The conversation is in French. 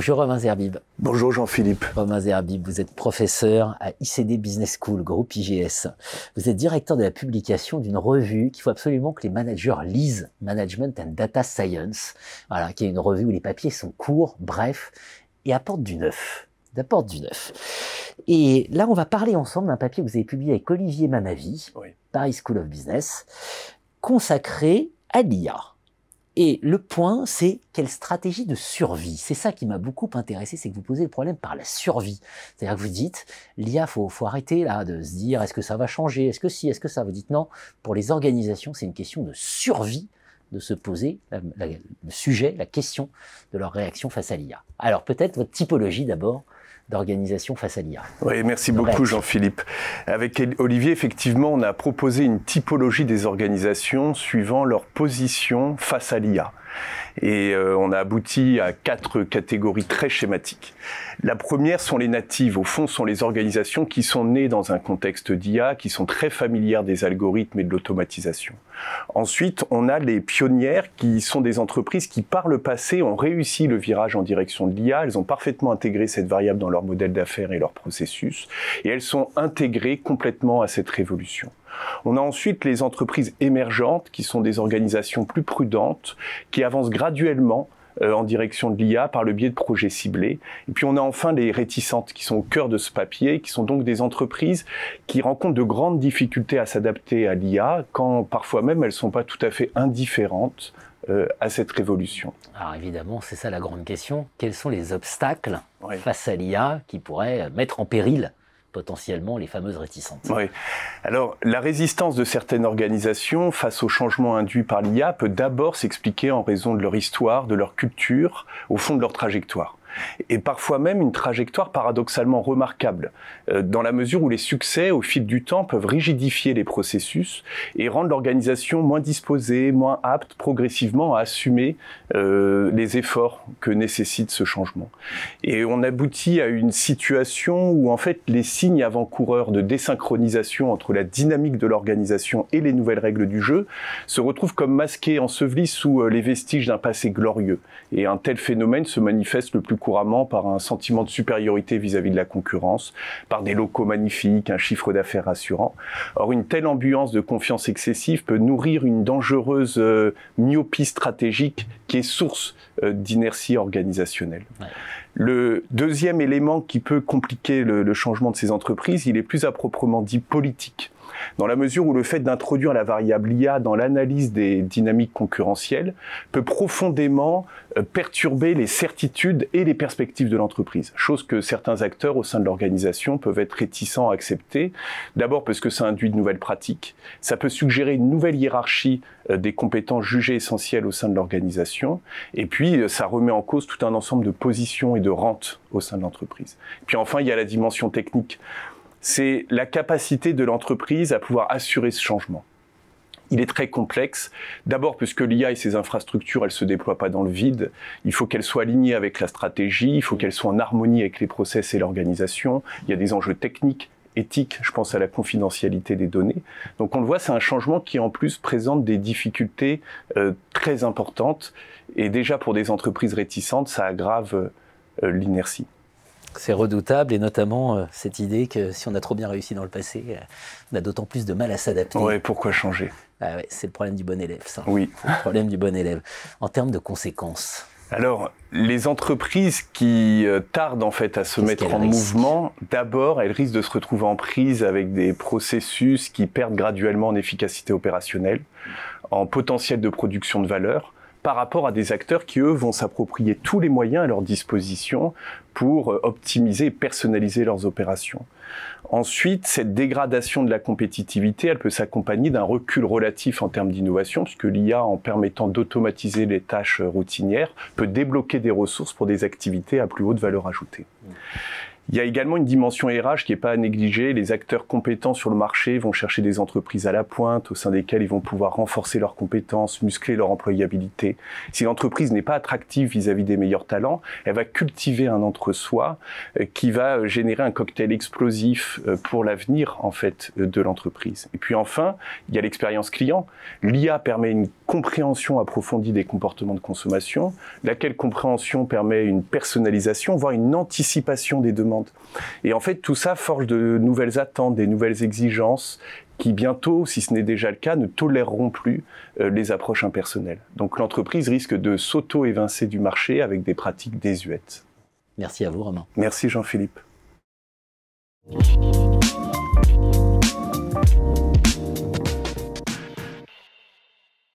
Bonjour Romain Zerbib. Bonjour Jean-Philippe. Romain Zerbib, vous êtes professeur à ICD Business School, groupe IGS. Vous êtes directeur de la publication d'une revue qu'il faut absolument que les managers lisent, Management and Data Science, voilà, qui est une revue où les papiers sont courts, brefs, et apportent du neuf. Et là, on va parler ensemble d'un papier que vous avez publié avec Olivier Mamavi, Paris School of Business, consacré à l'IA. Et le point, c'est quelle stratégie de survie. C'est ça qui m'a beaucoup intéressé, c'est que vous posez le problème par la survie. C'est-à-dire que vous dites, l'IA, faut arrêter là de se dire, est-ce que ça va changer, est-ce que si, est-ce que ça. Vous dites non, pour les organisations, c'est une question de survie de se poser le sujet, la question de leur réaction face à l'IA. Alors peut-être votre typologie d'abord d'organisation face à l'IA. Oui, merci beaucoup Jean-Philippe. Avec Olivier, effectivement, on a proposé une typologie des organisations suivant leur position face à l'IA. Et on a abouti à 4 catégories très schématiques. La première sont les natives. Au fond, sont les organisations qui sont nées dans un contexte d'IA, qui sont très familières des algorithmes et de l'automatisation. Ensuite, on a les pionnières, qui sont des entreprises qui, par le passé, ont réussi le virage en direction de l'IA. Elles ont parfaitement intégré cette variable dans leur modèle d'affaires et leur processus. Et elles sont intégrées complètement à cette révolution. On a ensuite les entreprises émergentes, qui sont des organisations plus prudentes, qui avancent graduellement en direction de l'IA par le biais de projets ciblés. Et puis on a enfin les réticentes, qui sont au cœur de ce papier, qui sont donc des entreprises qui rencontrent de grandes difficultés à s'adapter à l'IA, quand parfois même elles ne sont pas tout à fait indifférentes à cette révolution. Alors évidemment, c'est ça la grande question. Quels sont les obstacles face à l'IA qui pourraient mettre en péril potentiellement les fameuses réticences? Oui. Alors, la résistance de certaines organisations face aux changements induits par l'IA peut d'abord s'expliquer en raison de leur histoire, de leur culture, au fond de leur trajectoire. Et parfois même une trajectoire paradoxalement remarquable, dans la mesure où les succès, au fil du temps, peuvent rigidifier les processus et rendre l'organisation moins disposée, moins apte progressivement à assumer les efforts que nécessite ce changement. Et on aboutit à une situation où en fait les signes avant-coureurs de désynchronisation entre la dynamique de l'organisation et les nouvelles règles du jeu se retrouvent comme masqués, ensevelis sous les vestiges d'un passé glorieux. Et un tel phénomène se manifeste le plus couramment par un sentiment de supériorité vis-à-vis de la concurrence, par des locaux magnifiques, un chiffre d'affaires rassurant. Or, une telle ambiance de confiance excessive peut nourrir une dangereuse myopie stratégique qui est source d'inertie organisationnelle. Ouais. Le deuxième élément qui peut compliquer le changement de ces entreprises, il est plus à proprement dit politique. Dans la mesure où le fait d'introduire la variable IA dans l'analyse des dynamiques concurrentielles peut profondément perturber les certitudes et les perspectives de l'entreprise, chose que certains acteurs au sein de l'organisation peuvent être réticents à accepter. D'abord parce que ça induit de nouvelles pratiques, ça peut suggérer une nouvelle hiérarchie des compétences jugées essentielles au sein de l'organisation, et puis ça remet en cause tout un ensemble de positions et de rentes au sein de l'entreprise. Puis enfin, il y a la dimension technique. C'est la capacité de l'entreprise à pouvoir assurer ce changement. Il est très complexe, d'abord puisque l'IA et ses infrastructures, elles ne se déploient pas dans le vide. Il faut qu'elles soient alignées avec la stratégie, il faut qu'elles soient en harmonie avec les process et l'organisation. Il y a des enjeux techniques, éthiques, je pense à la confidentialité des données. Donc on le voit, c'est un changement qui en plus présente des difficultés très importantes. Et déjà pour des entreprises réticentes, ça aggrave l'inertie. C'est redoutable, et notamment cette idée que si on a trop bien réussi dans le passé, on a d'autant plus de mal à s'adapter. Ouais, pourquoi changer? Ah ouais, c'est le problème du bon élève, ça. Oui. Le problème du bon élève. En termes de conséquences. Alors, les entreprises qui tardent en fait à se mettre en mouvement, d'abord, elles risquent de se retrouver en prise avec des processus qui perdent graduellement en efficacité opérationnelle, en potentiel de production de valeur, par rapport à des acteurs qui, eux, vont s'approprier tous les moyens à leur disposition pour optimiser et personnaliser leurs opérations. Ensuite, cette dégradation de la compétitivité, elle peut s'accompagner d'un recul relatif en termes d'innovation, puisque l'IA, en permettant d'automatiser les tâches routinières, peut débloquer des ressources pour des activités à plus haute valeur ajoutée. Il y a également une dimension RH qui n'est pas à négliger. Les acteurs compétents sur le marché vont chercher des entreprises à la pointe au sein desquelles ils vont pouvoir renforcer leurs compétences, muscler leur employabilité. Si l'entreprise n'est pas attractive vis-à-vis des meilleurs talents, elle va cultiver un entre-soi qui va générer un cocktail explosif pour l'avenir en fait de l'entreprise. Et puis enfin, il y a l'expérience client. L'IA permet une compréhension approfondie des comportements de consommation, laquelle compréhension permet une personnalisation, voire une anticipation des demandes. Et en fait, tout ça forge de nouvelles attentes, des nouvelles exigences qui bientôt, si ce n'est déjà le cas, ne toléreront plus les approches impersonnelles. Donc l'entreprise risque de s'auto-évincer du marché avec des pratiques désuètes. Merci à vous, Romain. Merci Jean-Philippe.